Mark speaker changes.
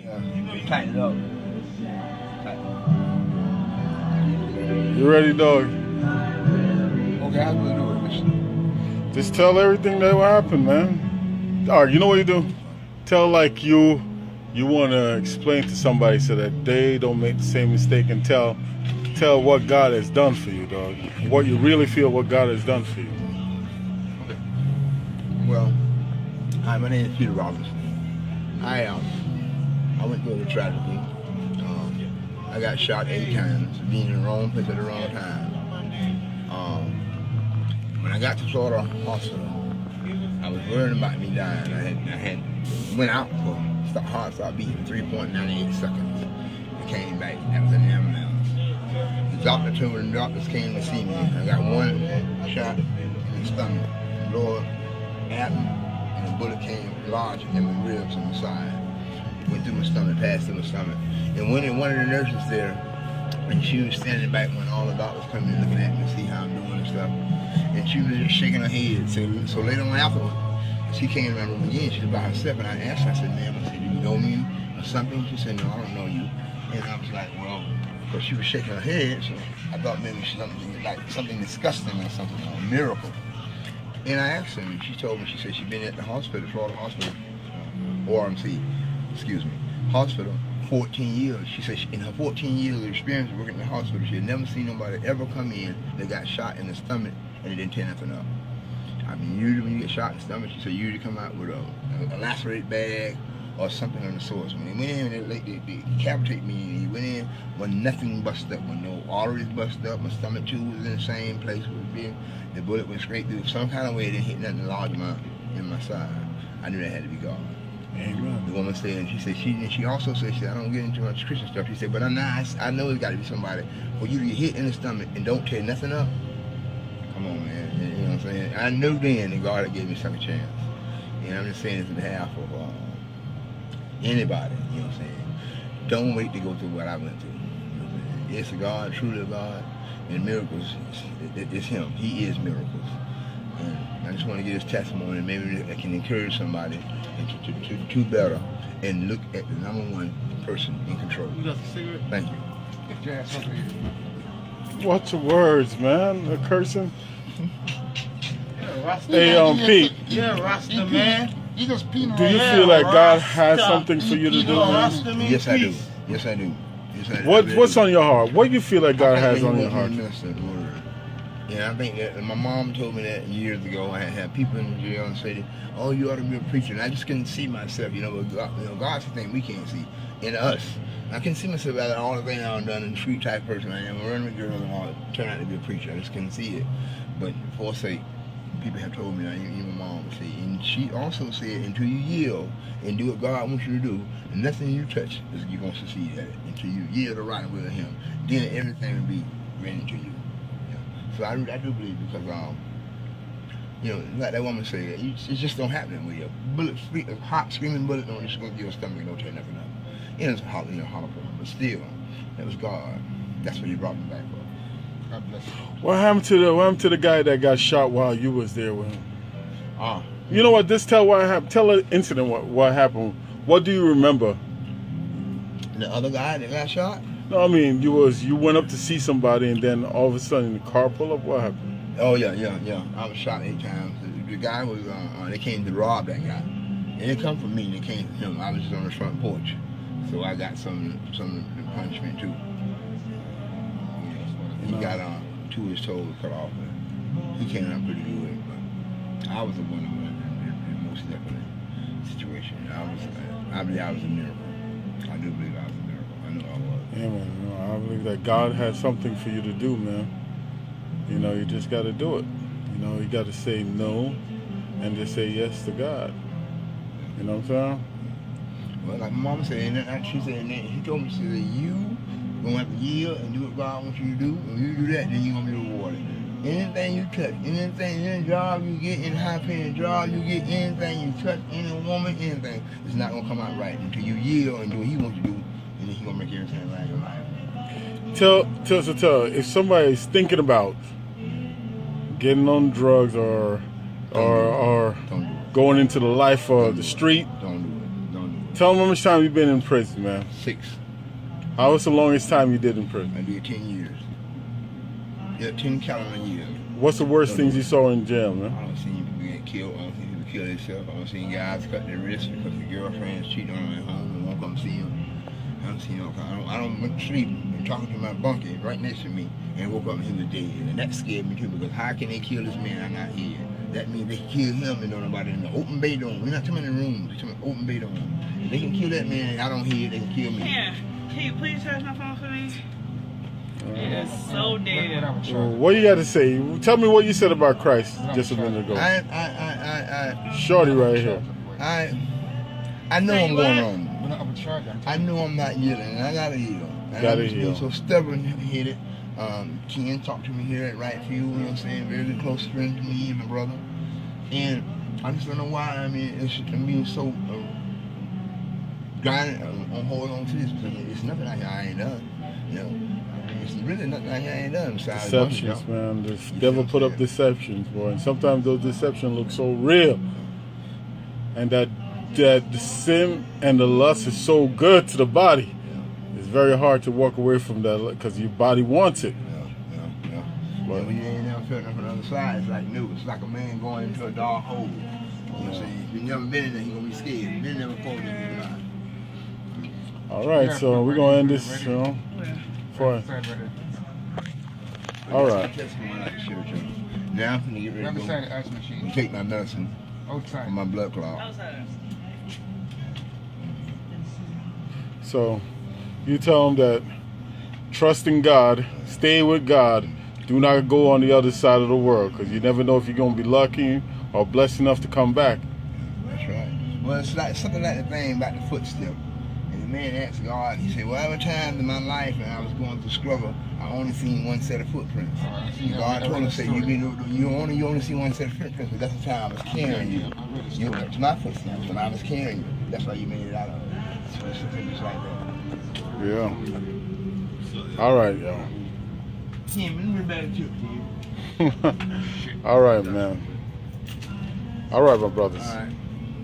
Speaker 1: Yeah. Tighten it up.
Speaker 2: You ready, dog?
Speaker 1: Okay, how do we do it?
Speaker 2: Just tell everything that will happen, man. All right, you know what you do? Tell like you want to explain to somebody so that they don't make the same mistake, and tell what God has done for you, dog. What you really feel what God has done for you.
Speaker 1: Okay. Well, hi, my name is Peter Robinson. I went through a tragedy. I got shot 8 times, being in the wrong place at the wrong time. When I got to Florida Hospital, I was worried about me dying. I had went out for heart stopped beating 3.98 seconds. I came back. That was an ambulance. The doctor told me, the doctors came to see me. I got one shot in the stomach, lower abdomen, and the bullet came large in my ribs on the side. Went through my stomach, passed through my stomach. And one of the nurses there, and she was standing back when all the doctors coming in looking at me to see how I'm doing and stuff. And she was just shaking her head. So later on afterwards, she came in my room again. She was by herself, and I asked her, I said, ma'am, I said, do you know me or something? She said, no, I don't know you. And I was like, well, because she was shaking her head, so I thought maybe something disgusting or something, or a miracle. And I asked her, and she told me, she said she'd been at the hospital, Florida Hospital, ORMC, hospital, 14 years. She said in her 14 years of experience working in the hospital, she had never seen nobody ever come in that got shot in the stomach and it didn't tear nothing up. I mean, usually when you get shot in the stomach, she said you usually come out with a lacerated bag or something on the source. When they went in, they decapitated me, and he went in when nothing busted up, when no arteries busted up, my stomach tube was in the same place it was being. The bullet went straight through. Some kind of way it didn't hit nothing large in my side. I knew that had to be God.
Speaker 2: Amen.
Speaker 1: The woman said, and she also said, I don't get into much Christian stuff. She said, but I know it's got to be somebody for you to get hit in the stomach and don't tear nothing up. Come on, man. You know what I'm saying? I knew then that God had gave me a second chance. And I'm just saying this in behalf of anybody, you know what I'm saying? Don't wait to go through what I went through. You know what I'm saying? It's a God, truly a God, and miracles, it's Him. He is miracles. And I just want to get His testimony, and maybe I can encourage somebody to do better and look at the #1 person in control.
Speaker 3: You got the cigarette?
Speaker 1: Thank you.
Speaker 3: Get your ass over here.
Speaker 2: What's the words, man? A cursing?
Speaker 3: Yeah, Rasta.
Speaker 2: Hey, Pete.
Speaker 3: Yeah, Rasta, man. You just peeing
Speaker 2: Do you feel like God has something for you to do, man?
Speaker 1: Yes, I do. Yes, I do. Yes, I do.
Speaker 2: What's on your heart? What do you feel like God has on your heart?
Speaker 1: Yeah, I think that my mom told me that years ago. I had people in jail and say, "Oh, you ought to be a preacher." And I just couldn't see myself, but God, God's the thing we can't see in us. I can see myself out of all the things I've done and the street type person I am, running with girls and all, turn out to be a preacher. I just couldn't see it. But for sake, people have told me that, even my mom would say, and she also said, until you yield and do what God wants you to do, nothing you touch is you're gonna succeed at it. Until you yield the right will of Him, then everything will be ready to you. So I do believe, because like that woman said, it just don't happen that way. A hot screaming bullet don't just go through your stomach and don't tear nothing up. It's hot, hollow point, but still, that was God. That's what He brought me back for. God bless you.
Speaker 2: What happened to the guy that got shot while you was there with him? You know what? Just tell what happened. Tell an incident. What happened? What do you remember?
Speaker 1: The other guy that got shot?
Speaker 2: No, I mean you went up to see somebody, and then all of a sudden the car pulled up. What happened?
Speaker 1: Oh yeah. I was shot 8 times. The guy was they came to rob that guy. They didn't come from me. They came from him. I was just on the front porch, so I got some punishment too. He got 2 of his toes cut off. But he came out pretty good. But I was the one in most definitely situation. I believe I was a miracle. I do believe I was a miracle. I know I was.
Speaker 2: Yeah, man. I believe that God has something for you to do, man. You just got to do it. You got to say no and just say yes to God. You know what I'm saying?
Speaker 1: Well, like my mama said, she told me, she said, you gonna have to yield and do what God wants you to do. When you do that, then you're gonna be rewarded. Anything you touch, any job you get, any high-paying job you get, anything you touch, any woman, anything, it's not gonna come out right until you yield and do what He wants you to do, and then He gonna make everything right in life.
Speaker 2: Tell, if somebody's thinking about getting on drugs or
Speaker 1: Don't do it.
Speaker 2: going into the life of the street,
Speaker 1: Don't do it.
Speaker 2: Tell them how much time you've been in prison, man.
Speaker 1: 6.
Speaker 2: How was the longest time you did in prison?
Speaker 1: I did 10 years. Yeah, 10 calendar years.
Speaker 2: What's the worst things you saw in jail, man?
Speaker 1: I don't see people get killed. I don't see people kill themselves. I don't see guys cut their wrists because the girlfriends cheating on them at home and won't come see them. I don't see no. I don't went to sleep and talking to my bunkie right next to me and woke up and he was dead. And that scared me too because how can they kill this man? I'm not here. That means they kill him and nobody in the open bay door. We're not talking in the room. We're talking open bay door. If they can kill that man and I don't hear it, they can kill me.
Speaker 4: Can you please charge my phone for me? It is so dead.
Speaker 2: Well, what you got to say? Tell me what you said about Christ just a minute ago. Shorty right here.
Speaker 1: I know I'm going wrong.
Speaker 3: When I'm charged, I'm
Speaker 1: I know I'm not yielding, and I gotta yield. And
Speaker 2: Gotta
Speaker 1: I'm
Speaker 2: yield.
Speaker 1: so stubborn-headed. Ken talked to me here at Right Field, you know what I'm saying? Very close friend to me and my brother. And I just don't know why. I mean, it's being so grinding on holding on to this because it's nothing I ain't done. You know, it's really nothing I ain't done besides
Speaker 2: Deceptions, man. The devil put up deceptions, boy. And sometimes those deceptions look so real. And that the sin and the lust is so good to the body. It's very hard to walk away from that because your body wants it.
Speaker 1: Yeah.
Speaker 2: But-
Speaker 1: But when you ain't never felt nothing from the other side, it's like new. It's like a man going into a dark hole. You know what I'm saying? If you've never been in there, you're gonna be scared. If you've been there before, then you're not.
Speaker 2: All right, so we're going to end this, you know, for, all right.
Speaker 1: Testimony like the church. Now I'm gonna get ready
Speaker 3: Right
Speaker 1: to
Speaker 3: beside
Speaker 1: go
Speaker 3: the ice machine.
Speaker 1: and take my medicine for
Speaker 3: Outside.
Speaker 1: my blood clot.
Speaker 4: Outside.
Speaker 2: So you tell them that trust in God, stay with God, do not go on the other side of the world because you never know if you're going to be lucky or blessed enough to come back.
Speaker 1: That's right. Well, it's like something like the thing about the footstep. And the man asked God, he said, well, every time in my life when I was going through struggle, I only seen one set of footprints. And God told him, say, you only see one set of footprints, but that's the time I was carrying you. You went to my footsteps when I was carrying you. That's why you made it out of it. So it's just like that.
Speaker 2: Yeah. All right, y'all.
Speaker 1: Tim, let me back to you, Tim.
Speaker 2: All right, man. All right, my brothers.
Speaker 1: All right.